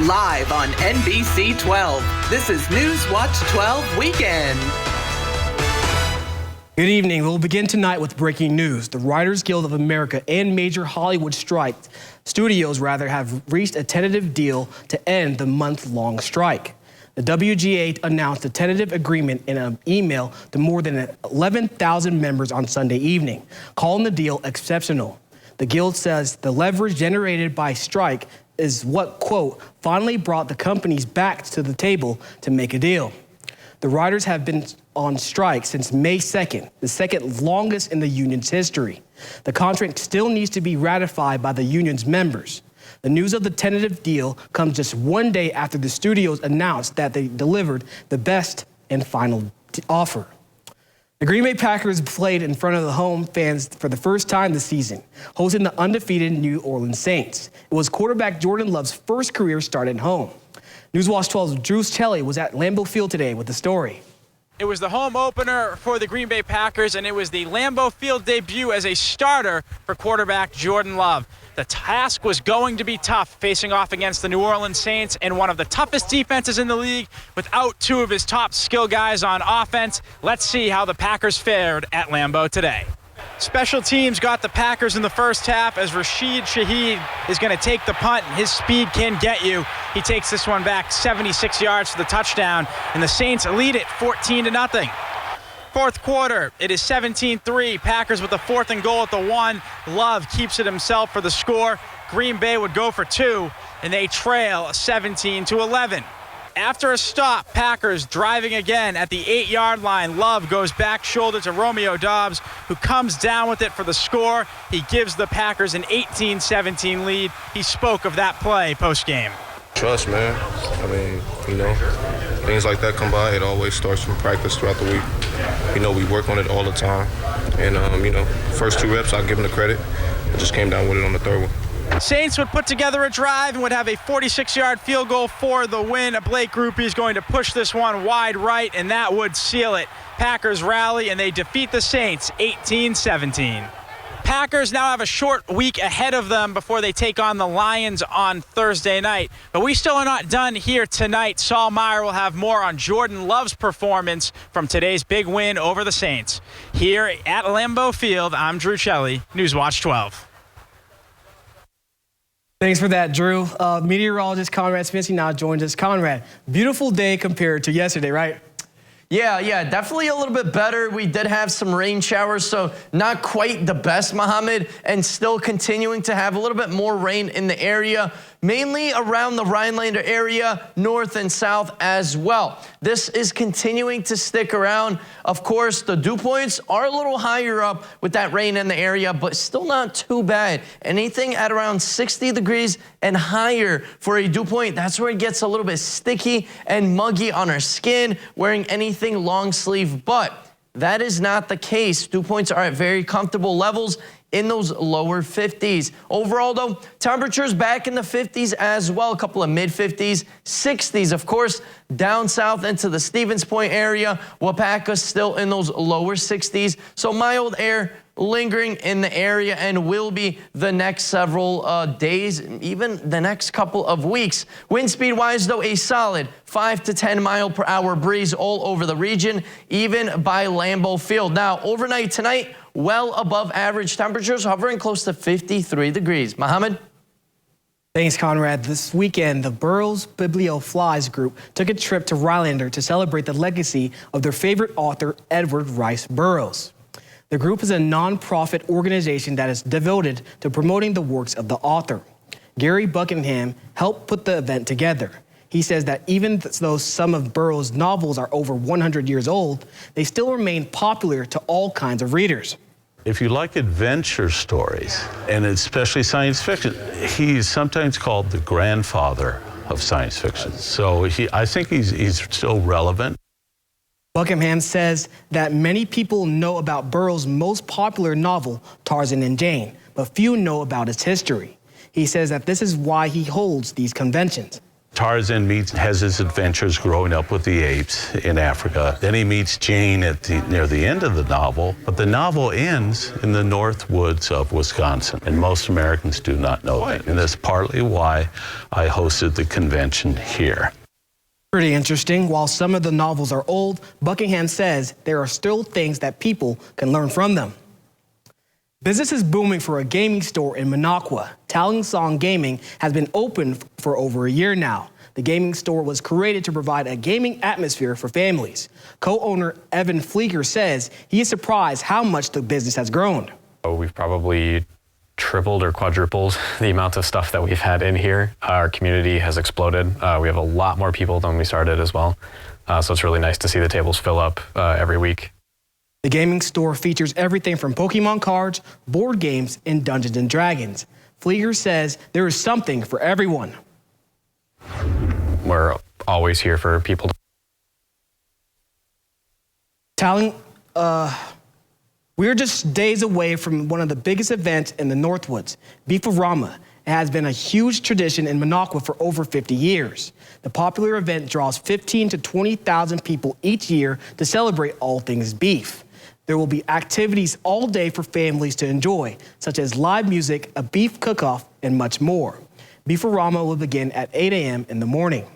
Live on NBC 12, this is Newswatch 12 Weekend. Good evening. We'll begin tonight with breaking news. The Writers Guild of America and major Hollywood studios have reached a tentative deal to end the month-long strike. The WGA announced a tentative agreement in an email to more than 11,000 members on Sunday evening, calling the deal exceptional. The Guild says the leverage generated by strike is what, quote, finally brought the companies back to the table to make a deal. The writers have been on strike since May 2nd, the second longest in the union's history. The contract still needs to be ratified by the union's members. The news of the tentative deal comes just one day after the studios announced that they delivered the best and final offer. The Green Bay Packers played in front of the home fans for the first time this season, hosting the undefeated New Orleans Saints. It was quarterback Jordan Love's first career start at home. Newswatch 12's Drew Shelley was at Lambeau Field today with the story. It was the home opener for the Green Bay Packers, and it was the Lambeau Field debut as a starter for quarterback Jordan Love. The task was going to be tough, facing off against the New Orleans Saints and one of the toughest defenses in the league without two of his top skill guys on offense. Let's see how the Packers fared at Lambeau today. Special teams got the Packers in the first half as Rashid Shaheed is going to take the punt. His speed can get you. He takes this one back 76 yards for the touchdown, and the Saints lead it 14-0. Fourth quarter, it is 17-3. Packers with the 4th and goal at the 1. Love keeps it himself for the score. Green Bay would go for 2, and they trail 17-11. After a stop, Packers driving again at the 8-yard line. Love goes back shoulder to Romeo Doubs, who comes down with it for the score. He gives the Packers an 18-17 lead. He spoke of that play post-game. Trust, man. I mean, things like that come by. It always starts from practice throughout the week. We work on it all the time. And, first 2 reps, I'll give them the credit. I just came down with it on the third one. Saints would put together a drive and would have a 46-yard field goal for the win. Blake Grupe is going to push this one wide right, and that would seal it. Packers rally, and they defeat the Saints 18-17. Packers now have a short week ahead of them before they take on the Lions on Thursday night. But we still are not done here tonight. Saul Meyer will have more on Jordan Love's performance from today's big win over the Saints. Here at Lambeau Field, I'm Drew Shelley, Newswatch 12. Thanks for that, Drew. Meteorologist Conrad Spency now joins us. Conrad, beautiful day compared to yesterday, right? Yeah, definitely a little bit better. We did have some rain showers, so not quite the best, Mohammed, and still continuing to have a little bit more rain in the area, mainly around the Rhinelander area, north and south as well. This is continuing to stick around. Of course, the dew points are a little higher up with that rain in the area, but still not too bad. Anything at around 60 degrees and higher for a dew point, that's where it gets a little bit sticky and muggy on our skin, wearing anything long sleeve, but that is not the case. Dew points are at very comfortable levels in those lower 50s. Overall, though, temperatures back in the 50s as well, a couple of mid-50s, 60s, of course, down south into the Stevens Point area. Wapaka still in those lower 60s, so mild air lingering in the area and will be the next several days, even the next couple of weeks. Wind speed wise, though, a solid 5 to 10 mile per hour breeze all over the region, even by Lambeau Field. Now, overnight tonight, well above average temperatures, hovering close to 53 degrees. Mohammed? Thanks, Conrad. This weekend, the Burroughs Bibliophiles group took a trip to Rhinelander to celebrate the legacy of their favorite author, Edward Rice Burroughs. The group is a non-profit organization that is devoted to promoting the works of the author. Gary Buckingham helped put the event together. He says that even though some of Burroughs' novels are over 100 years old, they still remain popular to all kinds of readers. If you like adventure stories, and especially science fiction, he's sometimes called the grandfather of science fiction. So I think he's still relevant. Buckingham says that many people know about Burroughs' most popular novel, Tarzan and Jane, but few know about its history. He says that this is why he holds these conventions. Tarzan has his adventures growing up with the apes in Africa. Then he meets Jane near the end of the novel, but the novel ends in the North Woods of Wisconsin, and most Americans do not know that. And that's partly why I hosted the convention here. Pretty interesting. While some of the novels are old, Buckingham says there are still things that people can learn from them. Business is booming for a gaming store in Minocqua. Talon Song Gaming has been open for over a year now. The gaming store was created to provide a gaming atmosphere for families. Co-owner Evan Flieger says he is surprised how much the business has grown. We've probably tripled or quadrupled the amount of stuff that we've had in here. Our community has exploded. We have a lot more people than we started as well. So it's really nice to see the tables fill up every week. The gaming store features everything from Pokemon cards, board games, and Dungeons and Dragons. Flieger says there is something for everyone. We're always here for people. We're just days away from one of the biggest events in the Northwoods, Beef-O-Rama. It has been a huge tradition in Minocqua for over 50 years. The popular event draws 15,000 to 20,000 people each year to celebrate all things beef. There will be activities all day for families to enjoy, such as live music, a beef cook-off, and much more. Beef-O-Rama will begin at 8 a.m. in the morning.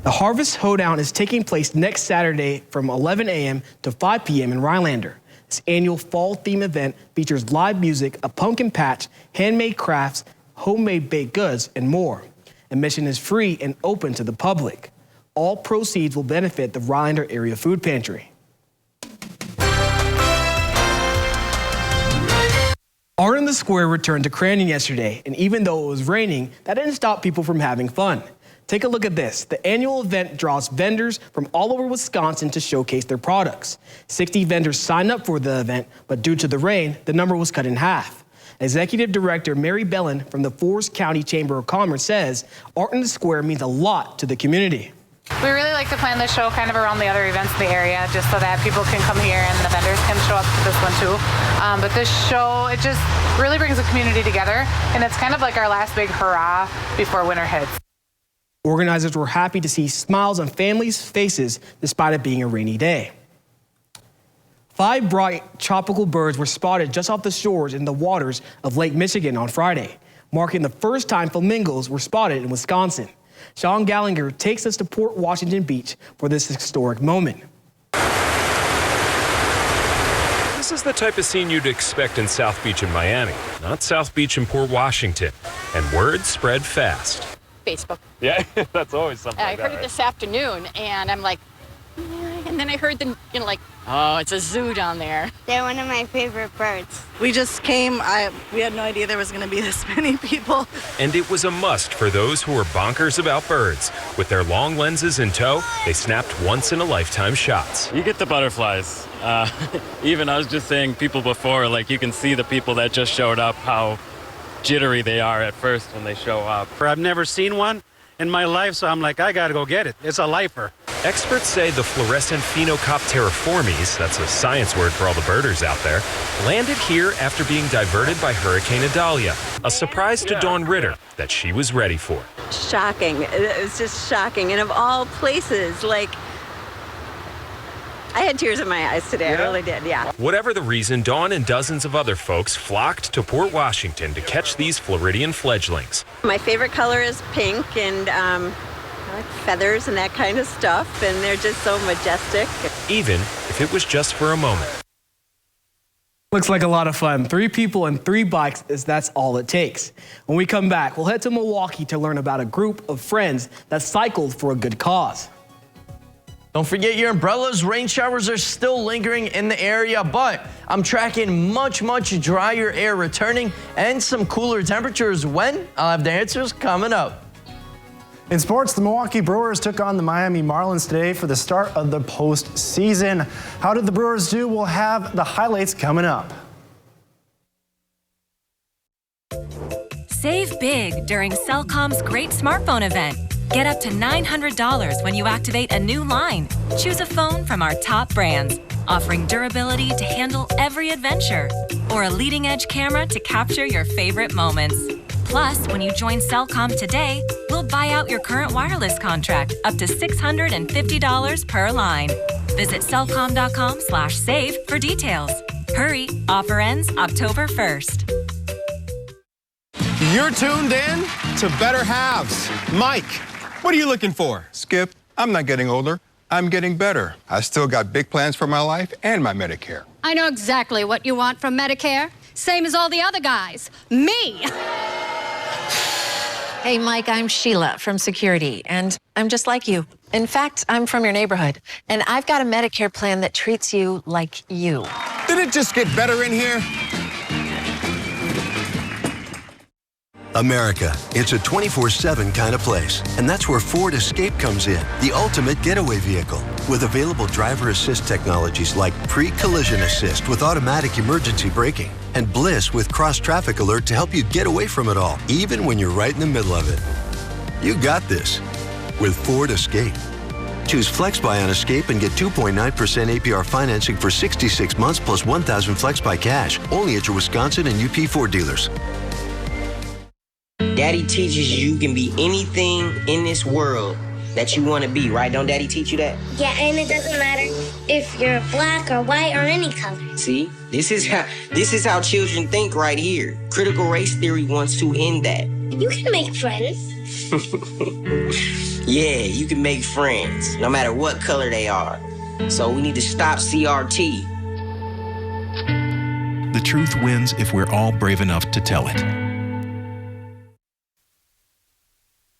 The Harvest Hoedown is taking place next Saturday from 11 a.m. to 5 p.m. in Rhinelander. This annual fall theme event features live music, a pumpkin patch, handmade crafts, homemade baked goods, and more. Admission is free and open to the public. All proceeds will benefit the Rhinelander Area Food Pantry. Art in the Square returned to Crandon yesterday, and even though it was raining, that didn't stop people from having fun. Take a look at this. The annual event draws vendors from all over Wisconsin to showcase their products. 60 vendors signed up for the event, but due to the rain, the number was cut in half. Executive Director Mary Bellin from the Forest County Chamber of Commerce says Art in the Square means a lot to the community. We really like to plan the show kind of around the other events in the area, just so that people can come here and the vendors can show up to this one too. But this show, it just really brings the community together, and it's kind of like our last big hurrah before winter hits. Organizers were happy to see smiles on families' faces despite it being a rainy day. 5 bright tropical birds were spotted just off the shores in the waters of Lake Michigan on Friday, marking the first time flamingos were spotted in Wisconsin. Sean Gallagher takes us to Port Washington Beach for this historic moment. This is the type of scene you'd expect in South Beach in Miami, not South Beach in Port Washington. And word spread fast. Facebook. Yeah, that's always something I like heard that, it this afternoon, and I'm like, and then I heard them, like, oh, it's a zoo down there. They're one of my favorite birds. We just came. We had no idea there was going to be this many people. And it was a must for those who were bonkers about birds. With their long lenses in tow, they snapped once-in-a-lifetime shots. You get the butterflies. Even I was just saying people before, like you can see the people that just showed up, how jittery they are at first when they show up. I've never seen one in my life, so I'm like, I gotta go get it. It's a lifer. Experts say the fluorescent Phenocopteriformes, that's a science word for all the birders out there, landed here after being diverted by Hurricane Idalia. A surprise to Dawn Ritter that she was ready for. Shocking. It was just shocking. And of all places, like, I had tears in my eyes today. I really did, yeah. Whatever the reason, Dawn and dozens of other folks flocked to Port Washington to catch these Floridian fledglings. My favorite color is pink, and I like feathers and that kind of stuff, and they're just so majestic. Even if it was just for a moment. Looks like a lot of fun. 3 people and 3 bikes, that's all it takes. When we come back, we'll head to Milwaukee to learn about a group of friends that cycled for a good cause. Don't forget your umbrellas. Rain showers are still lingering in the area, but I'm tracking much drier air returning and some cooler temperatures when I'll have the answers coming up. In sports, the Milwaukee Brewers took on the Miami Marlins today for the start of the postseason. How did the Brewers do? We'll have the highlights coming up. Save big during Cellcom's great smartphone event. Get up to $900 when you activate a new line. Choose a phone from our top brands, offering durability to handle every adventure, or a leading-edge camera to capture your favorite moments. Plus, when you join Cellcom today, we'll we'll buy out your current wireless contract up to $650 per line. Visit cellcom.com/save for details. Hurry, offer ends October 1st. You're tuned in to Better Halves. Mike, what are you looking for? Skip, I'm not getting older. I'm getting better. I still got big plans for my life and my Medicare. I know exactly what you want from Medicare. Same as all the other guys. Me! Hey, Mike, I'm Sheila from Security, and I'm just like you. In fact, I'm from your neighborhood, and I've got a Medicare plan that treats you like you. Did it just get better in here? America, it's a 24/7 kind of place. And that's where Ford Escape comes in, the ultimate getaway vehicle. With available driver assist technologies like pre-collision assist with automatic emergency braking and Bliss with cross-traffic alert to help you get away from it all, even when you're right in the middle of it. You got this with Ford Escape. Choose FlexBuy on Escape and get 2.9% APR financing for 66 months plus $1,000 FlexBuy cash. Only at your Wisconsin and UP Ford dealers. Daddy teaches you can be anything in this world that you want to be, right? Don't Daddy teach you that? Yeah, and it doesn't matter if you're black or white or any color. See, this is how children think right here. Critical race theory wants to end that. You can make friends. Yeah, you can make friends, no matter what color they are. So we need to stop CRT. The truth wins if we're all brave enough to tell it.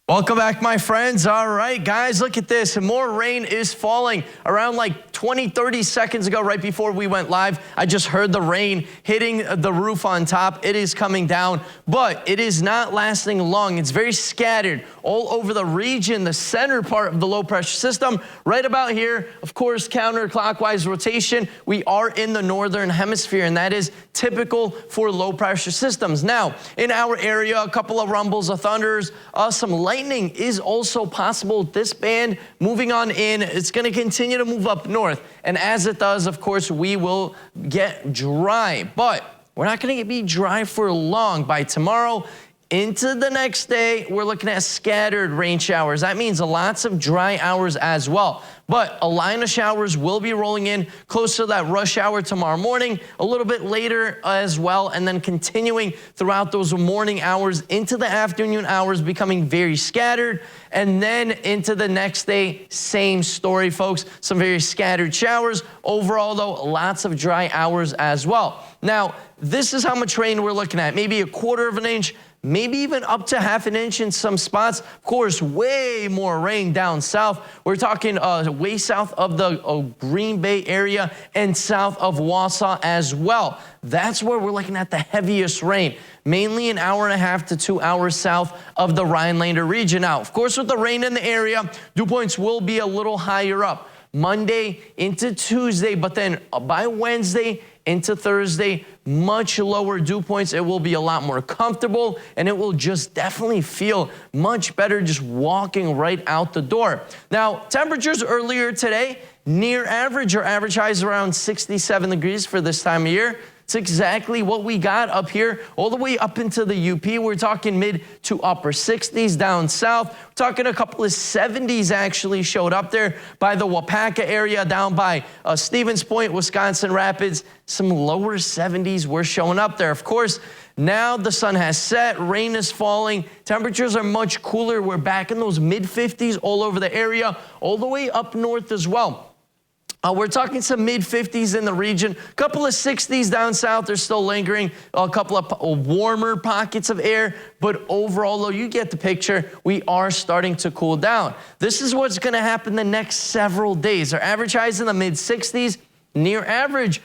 Welcome back, my friends. All right, guys, look at this. More rain is falling. Around like 20, 30 seconds ago, right before we went live, I just heard the rain hitting the roof on top. It is coming down, but it is not lasting long. It's very scattered all over the region, the center part of the low pressure system. Right about here, of course, counterclockwise rotation. We are in the northern hemisphere, and that is typical for low pressure systems. Now, in our area, a couple of rumbles of thunders, some lightning is also possible. This band moving on in, it's going to continue to move up north. And as it does, of course, we will get dry. But we're not going to be dry for long. By tomorrow into the next day, we're looking at scattered rain showers. That means lots of dry hours as well. But a line of showers will be rolling in close to that rush hour tomorrow morning, a little bit later as well, and then continuing throughout those morning hours into the afternoon hours, becoming very scattered. And then into the next day, same story, folks. Some very scattered showers. Overall, though, lots of dry hours as well. Now, this is how much rain we're looking at. Maybe a quarter of an inch, maybe even up to half an inch in some spots. Of course, way more rain down south. We're talking way south of the Green Bay area and south of Wausau as well. That's where we're looking at the heaviest rain, mainly an hour and a half to 2 hours south of the Rhinelander region. Now, of course, with the rain in the area, dew points will be a little higher up Monday into Tuesday, but then by Wednesday into Thursday, much lower dew points. It will be a lot more comfortable, and it will just definitely feel much better just walking right out the door. Now, temperatures earlier today, near average or average highs around 67 degrees for this time of year. It's exactly what we got up here, all the way up into the UP. We're talking mid to upper 60s down south. We're talking a couple of 70s actually showed up there by the Wapaka area, down by Stevens Point, Wisconsin Rapids. Some lower 70s were showing up there. Of course, now the sun has set, rain is falling, temperatures are much cooler. We're back in those mid 50s all over the area, all the way up north as well. We're talking some mid-50s in the region, a couple of 60s down south. They're still lingering, a couple of warmer pockets of air. But overall, though, you get the picture. We are starting to cool down. This is what's going to happen the next several days. Our average highs in the mid-60s. Near average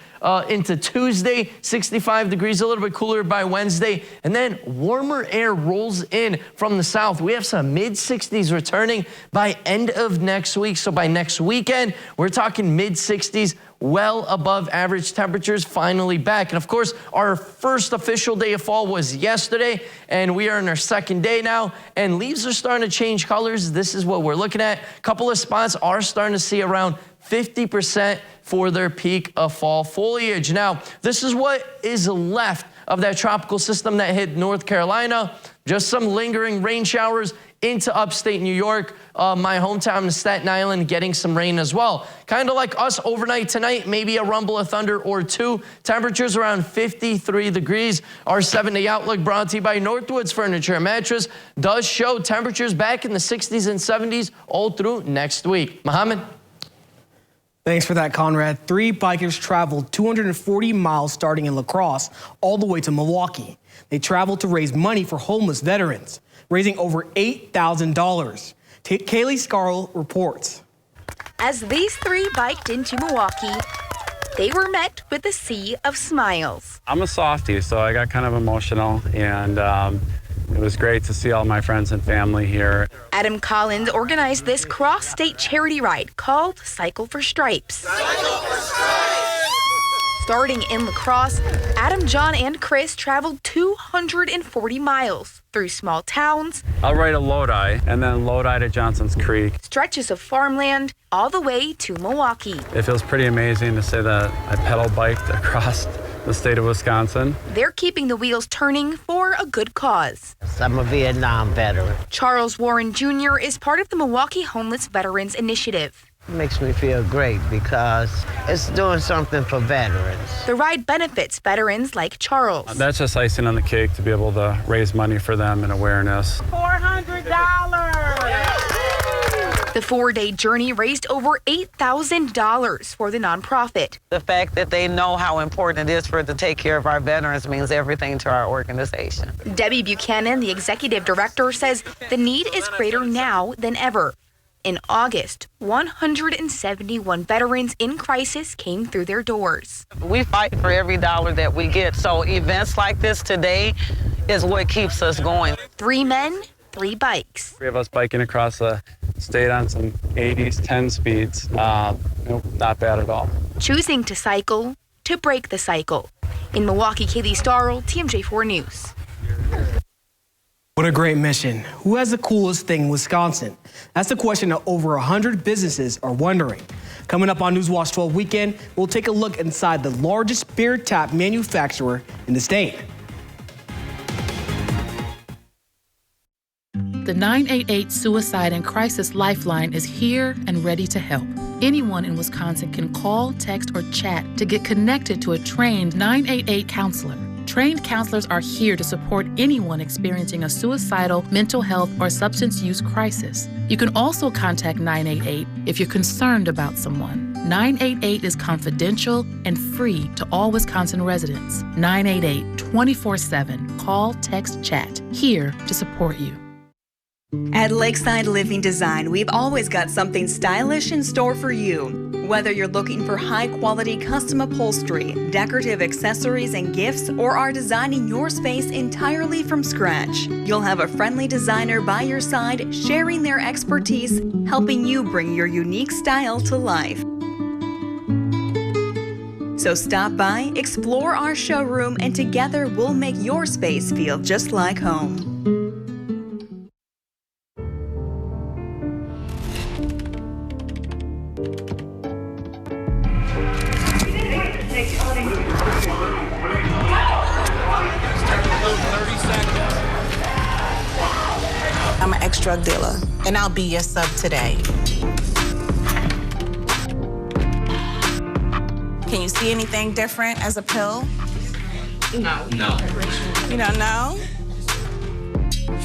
into Tuesday, 65 degrees, a little bit cooler by Wednesday. And then warmer air rolls in from the south. We have some mid-60s returning by end of next week. So by next weekend, we're talking mid-60s, well above average temperatures finally back. And of course, our first official day of fall was yesterday, and we are in our second day now, and leaves are starting to change colors. This is what we're looking at. A couple of spots are starting to see around 50% for their peak of fall foliage. Now, this is what is left of that tropical system that hit North Carolina. Just some lingering rain showers into upstate New York. My hometown in Staten Island getting some rain as well. Kind of like us overnight tonight, maybe a rumble of thunder or two. Temperatures around 53 degrees. Our 7-day outlook brought to you by Northwoods Furniture and Mattress does show temperatures back in the 60s and 70s all through next week. Mohammed? Thanks for that, Conrad. 3 bikers traveled 240 miles starting in La Crosse all the way to Milwaukee. They traveled to raise money for homeless veterans, raising over $8,000. Kaylee Scarl reports. As these 3 biked into Milwaukee, they were met with a sea of smiles. I'm a softie, so I got kind of emotional, and it was great to see all my friends and family here. Adam Collins organized this cross-state charity ride called Cycle for Stripes. Cycle for Stripes! Starting in La Crosse, Adam, John, and Chris traveled 240 miles through small towns. I'll ride a Lodi, and then Lodi to Johnson's Creek. Stretches of farmland, all the way to Milwaukee. It feels pretty amazing to say that I pedal biked across the state of Wisconsin. They're keeping the wheels turning for a good cause. I'm a Vietnam veteran. Charles Warren Jr. is part of the Milwaukee Homeless Veterans Initiative. It makes me feel great because it's doing something for veterans. The ride benefits veterans like Charles. That's just icing on the cake to be able to raise money for them and awareness. $400! The 4-day journey raised over $8,000 for the nonprofit. The fact that they know how important it is for it to take care of our veterans means everything to our organization. Debbie Buchanan, the executive director, says the need is greater now than ever. In August, 171 veterans in crisis came through their doors. We fight for every dollar that we get, so events like this today is what keeps us going. 3 men, 3 bikes. 3 of us biking across the state on some 80s, 10 speeds. Not bad at all. Choosing to cycle to break the cycle. In Milwaukee, Kaylee Starl, TMJ4 News. What a great mission. Who has the coolest thing in Wisconsin? That's the question that over 100 businesses are wondering. Coming up on Newswatch 12 Weekend, we'll take a look inside the largest beer tap manufacturer in the state. The 988 Suicide and Crisis Lifeline is here and ready to help. Anyone in Wisconsin can call, text, or chat to get connected to a trained 988 counselor. Trained counselors are here to support anyone experiencing a suicidal, mental health, or substance use crisis. You can also contact 988 if you're concerned about someone. 988 is confidential and free to all Wisconsin residents. 988 24/7. Call, text, chat. Here to support you. At Lakeside Living Design, we've always got something stylish in store for you. Whether you're looking for high-quality custom upholstery, decorative accessories and gifts, or are designing your space entirely from scratch, you'll have a friendly designer by your side, sharing their expertise, helping you bring your unique style to life. So stop by, explore our showroom, and together we'll make your space feel just like home. I'm an ex-drug dealer, and I'll be your sub today. Can you see anything different as a pill? No. You don't know?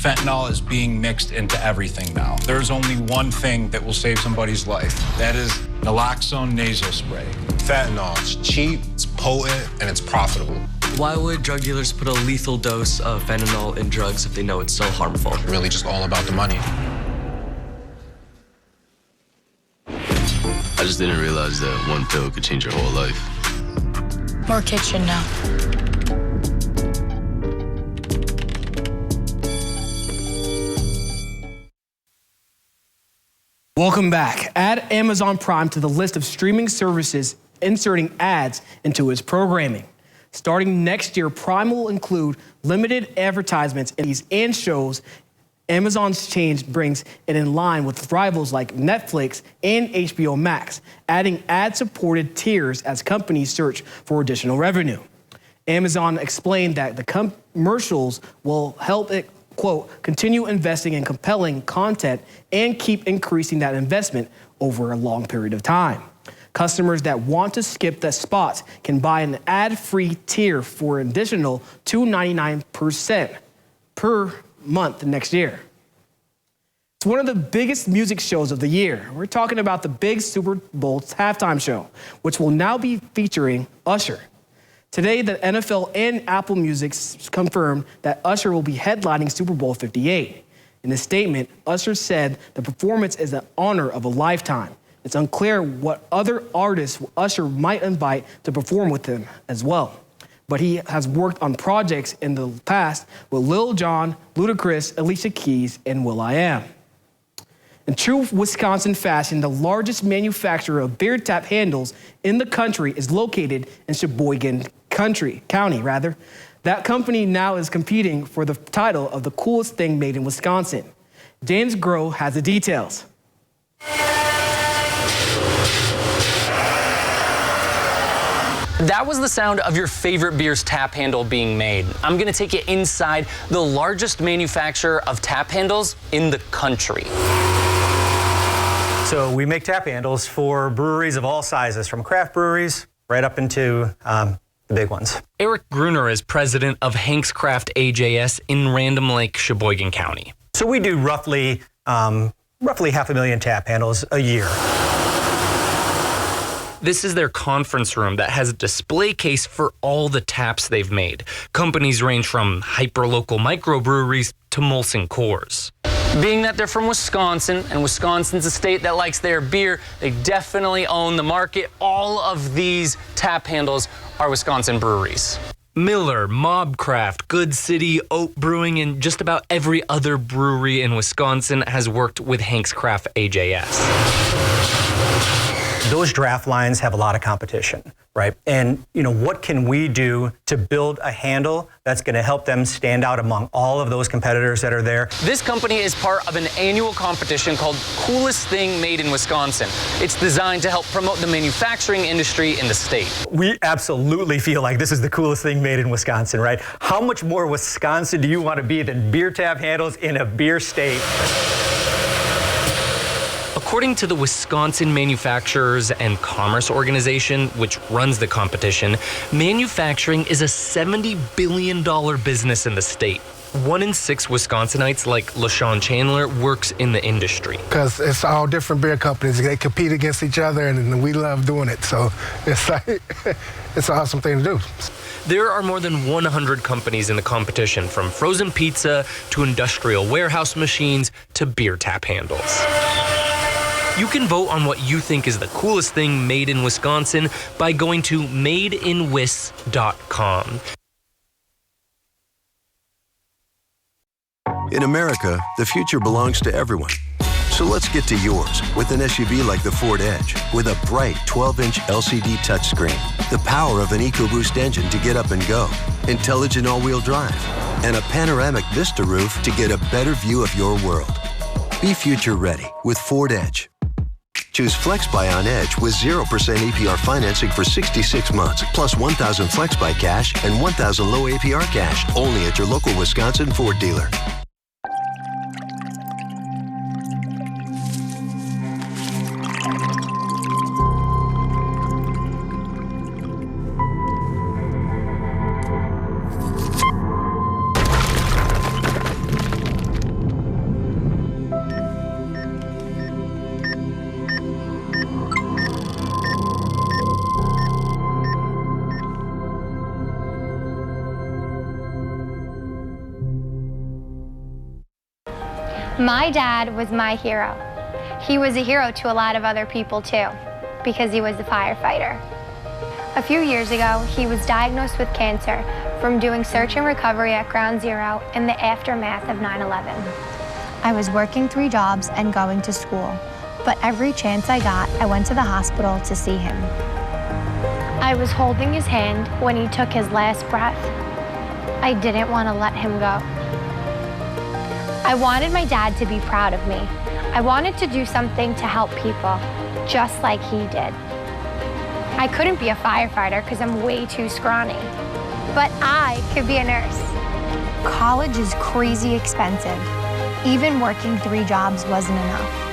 Fentanyl is being mixed into everything now. There's only one thing that will save somebody's life. That is naloxone nasal spray. Fentanyl, it's cheap, it's potent, and it's profitable. Why would drug dealers put a lethal dose of fentanyl in drugs if they know it's so harmful? It's really just all about the money. I just didn't realize that one pill could change your whole life. More kitchen now. Welcome back. Add Amazon Prime to the list of streaming services inserting ads into its programming. Starting next year, Prime will include limited advertisements in these and shows. Amazon's change brings it in line with rivals like Netflix and HBO Max, adding ad-supported tiers as companies search for additional revenue. Amazon explained that the commercials will help it quote, continue investing in compelling content and keep increasing that investment over a long period of time. Customers that want to skip the spots can buy an ad-free tier for an additional $2.99 per month next year. It's one of the biggest music shows of the year. We're talking about the big Super Bowl halftime show, which will now be featuring Usher. Today, the NFL and Apple Music confirmed that Usher will be headlining Super Bowl 58. In a statement, Usher said the performance is an honor of a lifetime. It's unclear what other artists Usher might invite to perform with him as well. But he has worked on projects in the past with Lil Jon, Ludacris, Alicia Keys, and will.i.am. In true Wisconsin fashion, the largest manufacturer of beer tap handles in the country is located in Sheboygan County. That company now is competing for the title of the coolest thing made in Wisconsin. James Groh has the details. That was the sound of your favorite beer's tap handle being made. I'm gonna take you inside the largest manufacturer of tap handles in the country. So we make tap handles for breweries of all sizes, from craft breweries right up into the big ones. Eric Gruner is president of Hanks Craft AJS in Random Lake, Sheboygan County. So we do roughly 500,000 tap handles a year. This is their conference room that has a display case for all the taps they've made. Companies range from hyper-local microbreweries to Molson Coors. Being that they're from Wisconsin, and Wisconsin's a state that likes their beer, they definitely own the market. All of these tap handles are Wisconsin breweries. Miller, Mobcraft, Good City, Oat Brewing, and just about every other brewery in Wisconsin has worked with Hanks Craft AJS. Those draft lines have a lot of competition, right? And what can we do to build a handle that's going to help them stand out among all of those competitors that are there? This company is part of an annual competition called Coolest Thing Made in Wisconsin. It's designed to help promote the manufacturing industry in the state. We absolutely feel like this is the coolest thing made in Wisconsin, right? How much more Wisconsin do you want to be than beer tap handles in a beer state? According to the Wisconsin Manufacturers and Commerce Organization, which runs the competition, manufacturing is a $70 billion business in the state. 1 in 6 Wisconsinites like LaShawn Chandler works in the industry. Because it's all different beer companies. They compete against each other, and we love doing it. So it's like, it's an awesome thing to do. There are more than 100 companies in the competition, from frozen pizza to industrial warehouse machines to beer tap handles. You can vote on what you think is the coolest thing made in Wisconsin by going to madeinwis.com. In America, the future belongs to everyone. So let's get to yours with an SUV like the Ford Edge with a bright 12-inch LCD touchscreen, the power of an EcoBoost engine to get up and go, intelligent all-wheel drive, and a panoramic Vista roof to get a better view of your world. Be future ready with Ford Edge. Choose FlexBuy on Edge with 0% APR financing for 66 months, plus $1,000 FlexBuy cash and $1,000 low APR cash, only at your local Wisconsin Ford dealer. My dad was my hero. He was a hero to a lot of other people too, because he was a firefighter. A few years ago, he was diagnosed with cancer from doing search and recovery at Ground Zero in the aftermath of 9/11. I was working 3 jobs and going to school, but every chance I got, I went to the hospital to see him. I was holding his hand when he took his last breath. I didn't want to let him go. I wanted my dad to be proud of me. I wanted to do something to help people, just like he did. I couldn't be a firefighter because I'm way too scrawny, but I could be a nurse. College is crazy expensive. Even working 3 jobs wasn't enough.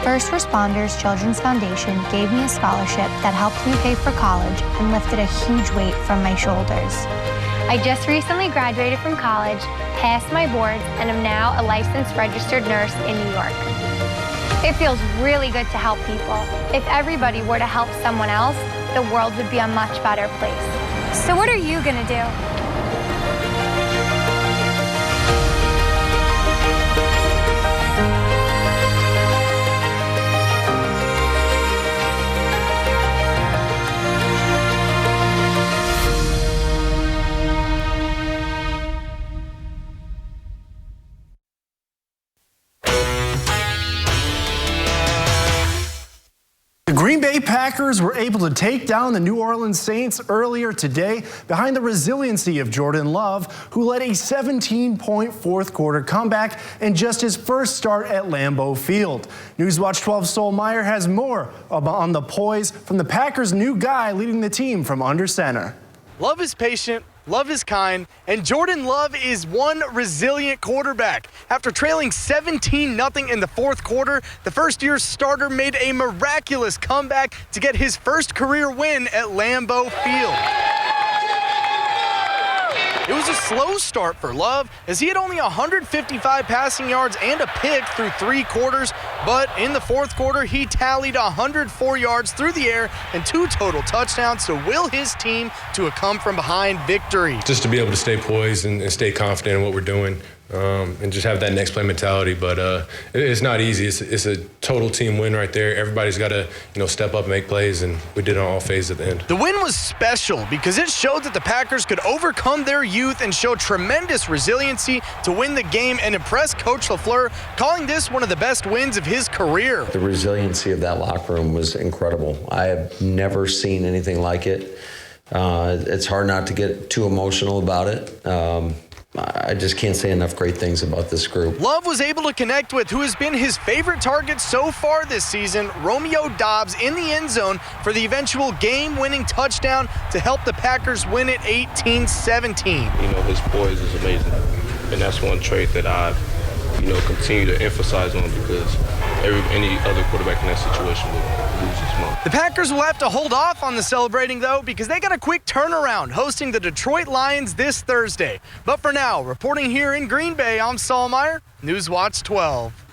First Responders Children's Foundation gave me a scholarship that helped me pay for college and lifted a huge weight from my shoulders. I just recently graduated from college, passed my boards, and am now a licensed registered nurse in New York. It feels really good to help people. If everybody were to help someone else, the world would be a much better place. So what are you gonna do? The Green Bay Packers were able to take down the New Orleans Saints earlier today behind the resiliency of Jordan Love, who led a 17-point fourth quarter comeback in just his first start at Lambeau Field. Newswatch 12's Sol Meyer has more on the poise from the Packers' new guy leading the team from under center. Love is patient, Love is kind, and Jordan Love is one resilient quarterback. After trailing 17-0 in the fourth quarter, the first-year starter made a miraculous comeback to get his first career win at Lambeau Field. It was a slow start for Love, as he had only 155 passing yards and a pick through 3 quarters, but in the fourth quarter, he tallied 104 yards through the air and 2 total touchdowns to will his team to a come-from-behind victory. Just to be able to stay poised and stay confident in what we're doing. And just have that next play mentality, but it's not easy. It's a total team win right there. Everybody's got to step up and make plays, and we did it on all phases at the end. The win was special because it showed that the Packers could overcome their youth and show tremendous resiliency to win the game and impress Coach LaFleur, calling this one of the best wins of his career. The resiliency of that locker room was incredible. I have never seen anything like it. It's hard not to get too emotional about it. I just can't say enough great things about this group. Love was able to connect with who has been his favorite target so far this season, Romeo Doubs, in the end zone for the eventual game-winning touchdown to help the Packers win it 18-17. His poise is amazing, and that's one trait that I, continue to emphasize on because any other quarterback in that situation would lose his mind. The Packers will have to hold off on the celebrating, though, because they got a quick turnaround hosting the Detroit Lions this Thursday. But for now, reporting here in Green Bay, I'm Sol Meyer, Newswatch 12.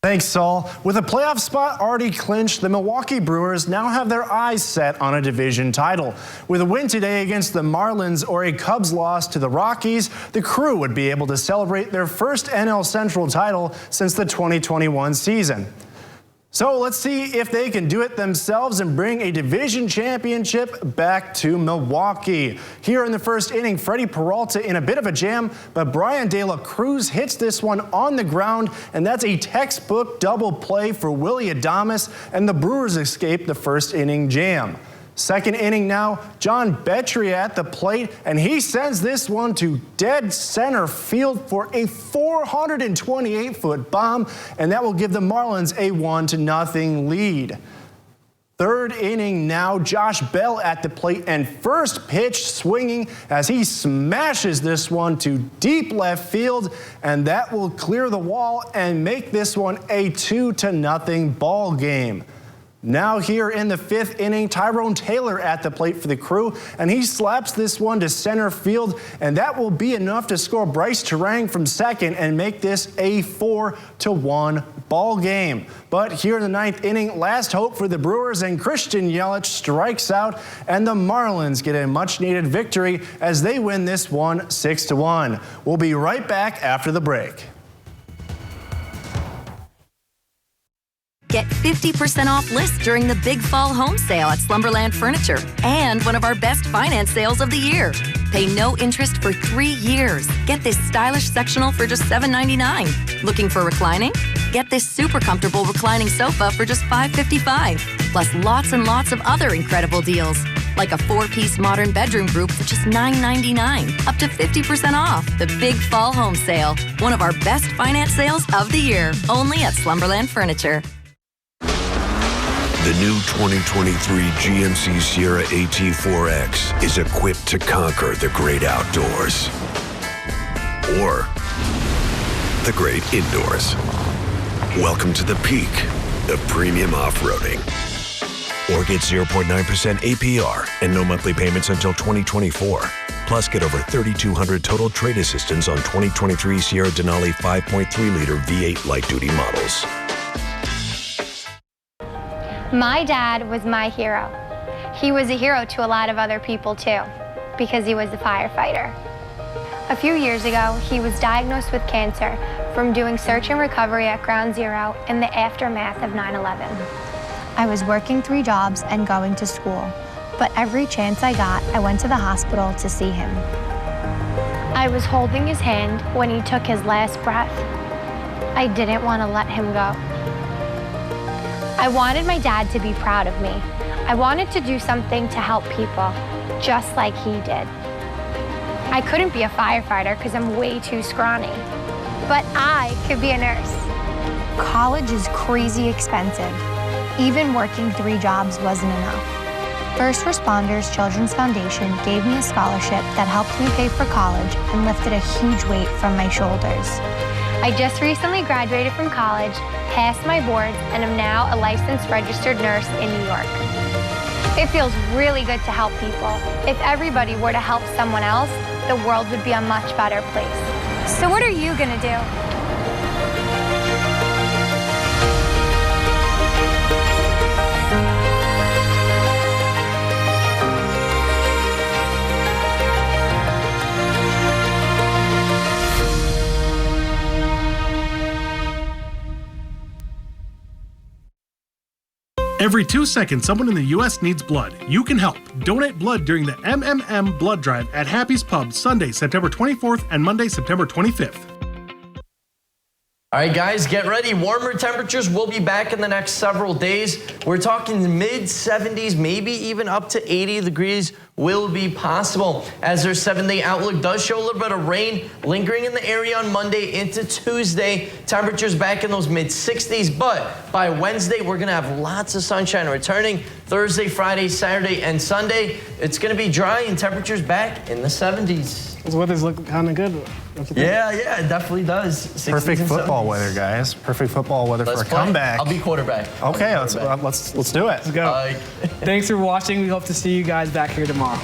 Thanks, Saul. With a playoff spot already clinched, the Milwaukee Brewers now have their eyes set on a division title. With a win today against the Marlins or a Cubs loss to the Rockies, the Crew would be able to celebrate their first NL Central title since the 2021 season. So let's see if they can do it themselves and bring a division championship back to Milwaukee. Here in the first inning, Freddie Peralta in a bit of a jam, but Brian De La Cruz hits this one on the ground, and that's a textbook double play for Willy Adames, and the Brewers escape the first inning jam. Second inning now, John Betry at the plate, and he sends this one to dead center field for a 428-foot bomb, and that will give the Marlins a 1-0 lead. Third inning now, Josh Bell at the plate, and first pitch swinging as he smashes this one to deep left field, and that will clear the wall and make this one a 2-0 ball game. Now here in the fifth inning, Tyrone Taylor at the plate for the Crew, and he slaps this one to center field, and that will be enough to score Bryce Terang from second and make this a 4-1 ball game. But here in the ninth inning, last hope for the Brewers, and Christian Yelich strikes out, and the Marlins get a much-needed victory as they win this one 6-1. We'll be right back after the break. Get 50% off lists during the Big Fall Home Sale at Slumberland Furniture and one of our best finance sales of the year. Pay no interest for 3 years. Get this stylish sectional for just $7.99. Looking for reclining? Get this super comfortable reclining sofa for just $5.55. Plus lots and lots of other incredible deals. Like a 4-piece modern bedroom group for just $9.99. Up to 50% off. The Big Fall Home Sale. One of our best finance sales of the year. Only at Slumberland Furniture. The new 2023 GMC Sierra AT4X is equipped to conquer the great outdoors. or the great indoors. Welcome to the peak of premium off-roading. Or get 0.9% APR and no monthly payments until 2024. Plus, get over 3,200 total trade assistance on 2023 Sierra Denali 5.3-liter V8 light-duty models. My dad was my hero. He was a hero to a lot of other people too, because he was a firefighter. A few years ago, he was diagnosed with cancer from doing search and recovery at Ground Zero in the aftermath of 9/11. I was working 3 jobs and going to school, but every chance I got, I went to the hospital to see him. I was holding his hand when he took his last breath. I didn't want to let him go. I wanted my dad to be proud of me. I wanted to do something to help people, just like he did. I couldn't be a firefighter because I'm way too scrawny, but I could be a nurse. College is crazy expensive. Even working 3 jobs wasn't enough. First Responders Children's Foundation gave me a scholarship that helped me pay for college and lifted a huge weight from my shoulders. I just recently graduated from college, passed my boards, and am now a licensed registered nurse in New York. It feels really good to help people. If everybody were to help someone else, the world would be a much better place. So what are you gonna do? Every 2 seconds, someone in the U.S. needs blood. You can help. Donate blood during the MMM Blood Drive at Happy's Pub, Sunday, September 24th and Monday, September 25th. All right, guys, get ready. Warmer temperatures will be back in the next several days. We're talking mid-70s, maybe even up to 80 degrees will be possible. As their 7-day outlook does show a little bit of rain lingering in the area on Monday into Tuesday. Temperatures back in those mid-60s, but by Wednesday, we're going to have lots of sunshine returning. Thursday, Friday, Saturday, and Sunday, it's going to be dry and temperatures back in the 70s. The weather's looking kind of good. Yeah, it definitely does. Perfect football 70s. weather, guys. Perfect football weather for a comeback. I'll be quarterback. Okay, let's do it. Let's go. Thanks for watching. We hope to see you guys back here tomorrow.